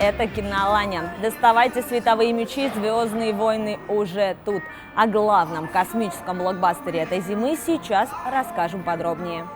это Кинолания. Доставайте световые мечи, «Звездные войны» уже тут. О главном космическом блокбастере этой зимы сейчас расскажем подробнее.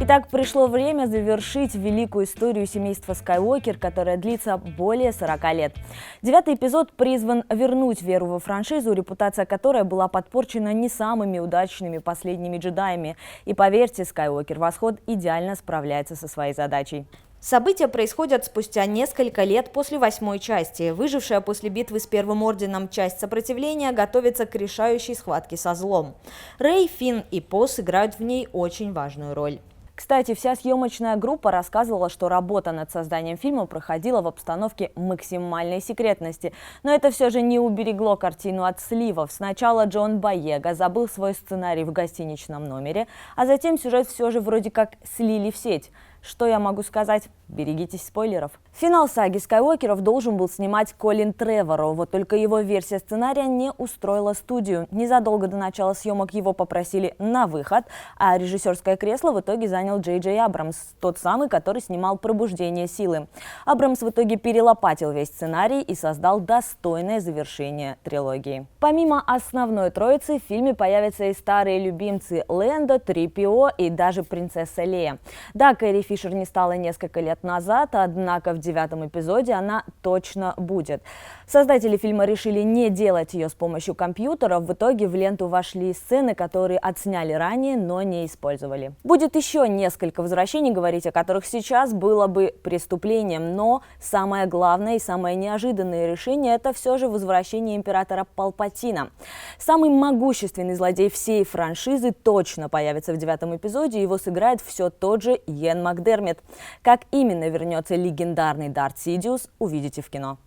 Итак, пришло время завершить великую историю семейства Скайуокер, которая длится более 40 лет. 9-й эпизод призван вернуть веру во франшизу, репутация которой была подпорчена не самыми удачными последними джедаями. И поверьте, Скайуокер Восход идеально справляется со своей задачей. События происходят спустя несколько лет после 8-й части. Выжившая после битвы с Первым Орденом часть сопротивления готовится к решающей схватке со злом. Рей, Финн и Поз играют в ней очень важную роль. Кстати, вся съемочная группа рассказывала, что работа над созданием фильма проходила в обстановке максимальной секретности. Но это все же не уберегло картину от сливов. Сначала Джон Боега забыл свой сценарий в гостиничном номере, а затем сюжет все же вроде как слили в сеть. Что я могу сказать? Берегитесь спойлеров. Финал саги Скайуокеров должен был снимать Колин Треворо, вот только его версия сценария не устроила студию. Незадолго до начала съемок его попросили на выход, а режиссерское кресло в итоге занял Джей Джей Абрамс, тот самый, который снимал «Пробуждение силы». Абрамс в итоге перелопатил весь сценарий и создал достойное завершение трилогии. Помимо основной троицы, в фильме появятся и старые любимцы Лэндо, 3PO и даже принцесса Лея. Да, Кэрри Фишер не стала несколько лет назад, однако в 9-м эпизоде она точно будет. Создатели фильма решили не делать ее с помощью компьютера. В итоге в ленту вошли сцены, которые отсняли ранее, но не использовали. Будет еще несколько возвращений, говорить о которых сейчас было бы преступлением, но самое главное и самое неожиданное решение – это все же возвращение императора Палпатина. Самый могущественный злодей всей франшизы точно появится в 9-м эпизоде, его сыграет все тот же Иэн Макдермит. Как именно вернется легендарный Дарт Сидиус, увидите в кино.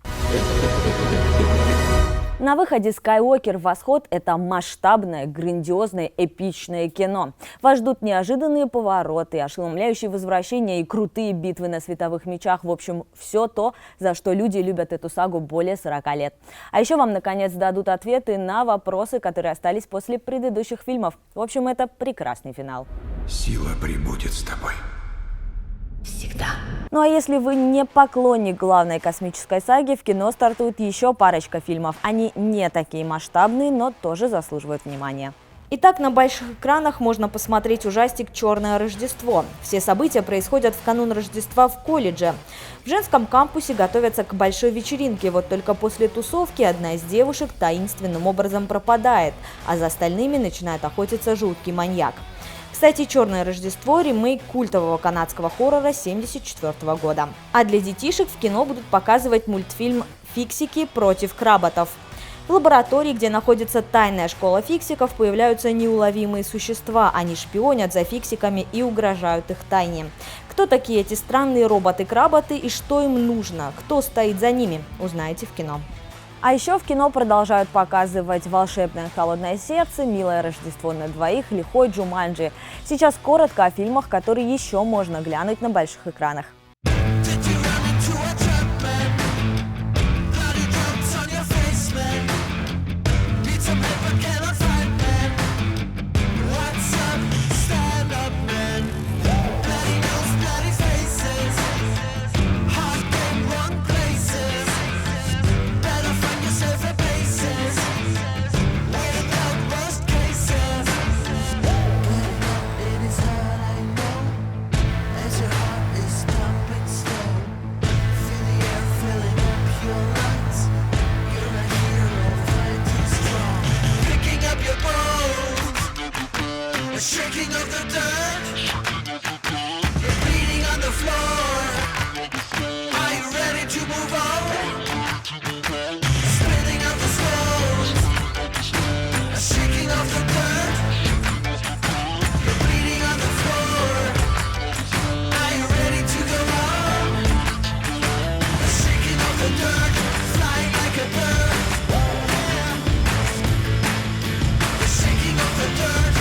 На выходе «Скайуокер Восход» – это масштабное, грандиозное, эпичное кино. Вас ждут неожиданные повороты, ошеломляющие возвращения и крутые битвы на световых мечах. В общем, все то, за что люди любят эту сагу более 40 лет. А еще вам, наконец, дадут ответы на вопросы, которые остались после предыдущих фильмов. В общем, это прекрасный финал. Сила прибудет с тобой. Всегда. Ну а если вы не поклонник главной космической саги, в кино стартует еще парочка фильмов. Они не такие масштабные, но тоже заслуживают внимания. Итак, на больших экранах можно посмотреть ужастик «Черное Рождество». Все события происходят в канун Рождества в колледже. В женском кампусе готовятся к большой вечеринке, вот только после тусовки одна из девушек таинственным образом пропадает, а за остальными начинает охотиться жуткий маньяк. Кстати, «Черное Рождество» – ремейк культового канадского хоррора 1974 года. А для детишек в кино будут показывать мультфильм «Фиксики против кработов». В лаборатории, где находится тайная школа фиксиков, появляются неуловимые существа. Они шпионят за фиксиками и угрожают их тайне. Кто такие эти странные роботы-кработы и что им нужно? Кто стоит за ними? Узнаете в кино. А еще в кино продолжают показывать «Волшебное холодное сердце», «Милое Рождество на двоих», «Лихой Джуманджи». Сейчас коротко о фильмах, которые еще можно глянуть на больших экранах. Shaking of the dirt, you're bleeding on the floor. Are you ready to move on? Spinning of the stones, shaking of the dirt, you're bleeding on the floor. Are you ready to go on? Shaking of the dirt, flying like a bird. The shaking of the dirt.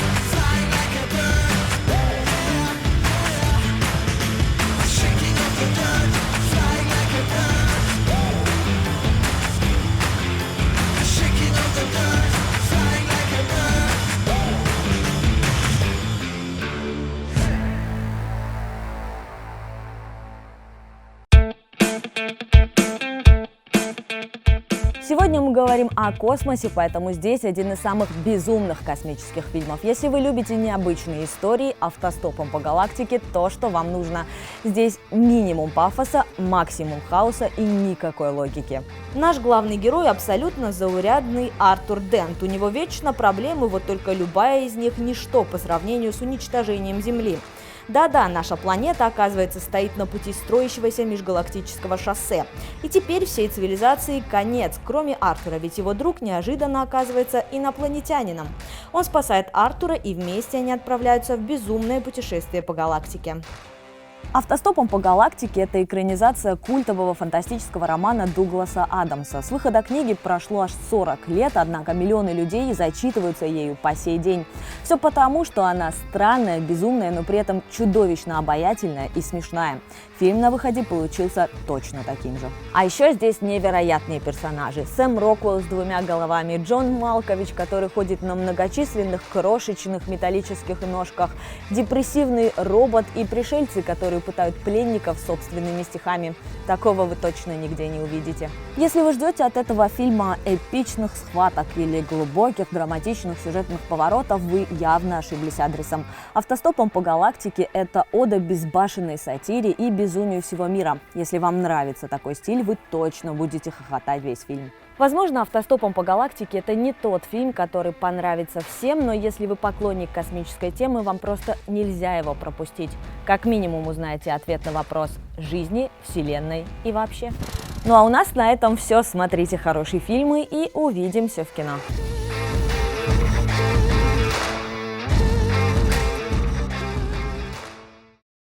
говорим о космосе, поэтому здесь один из самых безумных космических фильмов. Если вы любите необычные истории, «Автостопом по галактике» — то, что вам нужно. Здесь минимум пафоса, максимум хаоса и никакой логики. Наш главный герой абсолютно заурядный Артур Дент. У него вечно проблемы, вот только любая из них ничто по сравнению с уничтожением Земли. Да-да, наша планета, оказывается, стоит на пути строящегося межгалактического шоссе. И теперь всей цивилизации конец, кроме Артура, ведь его друг неожиданно оказывается инопланетянином. Он спасает Артура, и вместе они отправляются в безумное путешествие по галактике. «Автостопом по галактике» — это экранизация культового фантастического романа Дугласа Адамса. С выхода книги прошло аж 40 лет, однако миллионы людей зачитываются ею по сей день. Все потому, что она странная, безумная, но при этом чудовищно обаятельная и смешная. Фильм на выходе получился точно таким же. А еще здесь невероятные персонажи. Сэм Роквелл с двумя головами, Джон Малкович, который ходит на многочисленных крошечных металлических ножках, депрессивный робот и пришельцы, которые пытают пленников собственными стихами. Такого вы точно нигде не увидите. Если вы ждете от этого фильма эпичных схваток или глубоких драматичных сюжетных поворотов, вы явно ошиблись адресом. «Автостопом по галактике» — это ода безбашенной сатире и безумию всего мира. Если вам нравится такой стиль, вы точно будете хохотать весь фильм. Возможно, «Автостопом по галактике» — это не тот фильм, который понравится всем, но если вы поклонник космической темы, вам просто нельзя его пропустить. Как минимум узнаете ответ на вопрос жизни, вселенной и вообще. Ну а у нас на этом все. Смотрите хорошие фильмы и увидимся в кино.